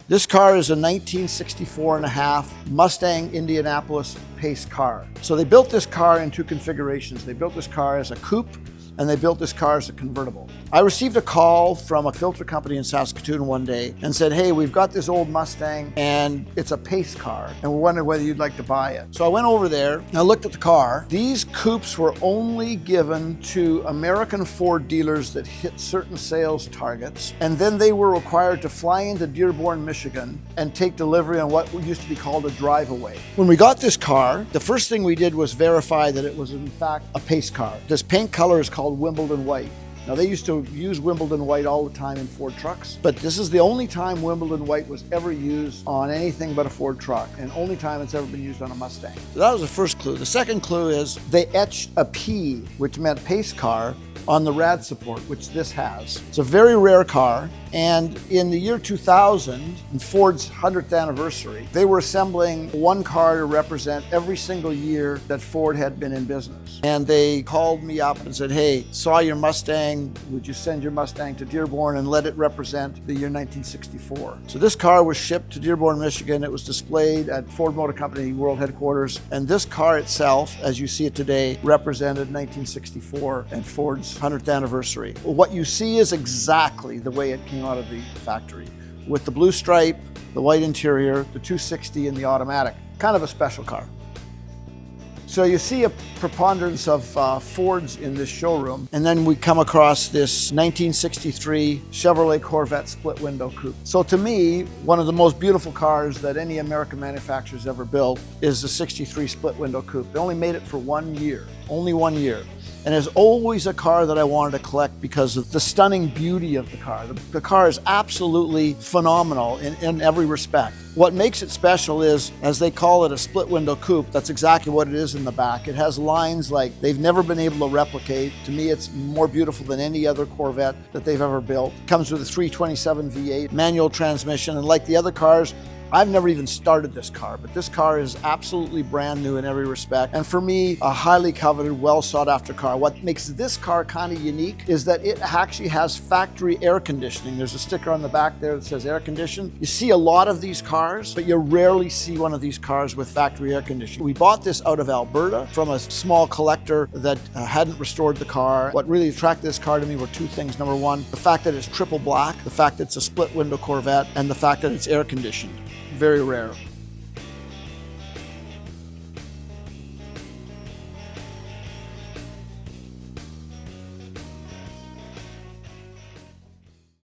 This car is a 1964 and a half Mustang Indianapolis Pace Car. So they built this car in two configurations. They built this car as a coupe and they built this car as a convertible. I received a call from a filter company in Saskatoon one day and said, hey, we've got this old Mustang and it's a pace car and we're wondering whether you'd like to buy it. So I went over there and I looked at the car. These coupes were only given to American Ford dealers that hit certain sales targets, and then they were required to fly into Dearborn, Michigan and take delivery on what used to be called a drive-away. When we got this car, the first thing we did was verify that it was in fact a pace car. This paint color is called Wimbledon White. Now they used to use Wimbledon White all the time in Ford trucks, but this is the only time Wimbledon White was ever used on anything but a Ford truck, and only time it's ever been used on a Mustang. So that was the first clue. The second clue is they etched a P, which meant pace car, on the rad support, which this has. It's a very rare car, and in the year 2000, in Ford's 100th anniversary, they were assembling one car to represent every single year that Ford had been in business. And they called me up and said, hey, saw your Mustang, would you send your Mustang to Dearborn and let it represent the year 1964? So this car was shipped to Dearborn, Michigan. It was displayed at Ford Motor Company World Headquarters, and this car itself, as you see it today, represented 1964 and Ford's 100th anniversary. What you see is exactly the way it came out of the factory, with the blue stripe, the white interior, the 260 and the automatic. Kind of a special car. So you see a preponderance of Fords in this showroom, and then we come across this 1963 Chevrolet Corvette Split Window Coupe. So to me, one of the most beautiful cars that any American manufacturer's ever built is the 63 Split Window Coupe. They only made it for 1 year, only 1 year. And it's always a car that I wanted to collect because of the stunning beauty of the car. The car is absolutely phenomenal in every respect. What makes it special is, as they call it, a split window coupe. That's exactly what it is in the back. It has lines like they've never been able to replicate. To me, it's more beautiful than any other Corvette that they've ever built. It comes with a 327 V8 manual transmission, and like the other cars, I've never even started this car, but this car is absolutely brand new in every respect. And for me, a highly coveted, well sought after car. What makes this car kind of unique is that it actually has factory air conditioning. There's a sticker on the back there that says air conditioned. You see a lot of these cars, but you rarely see one of these cars with factory air conditioning. We bought this out of Alberta from a small collector that hadn't restored the car. What really attracted this car to me were two things. Number one, the fact that it's triple black, the fact that it's a split window Corvette, and the fact that it's air conditioned. Very rare.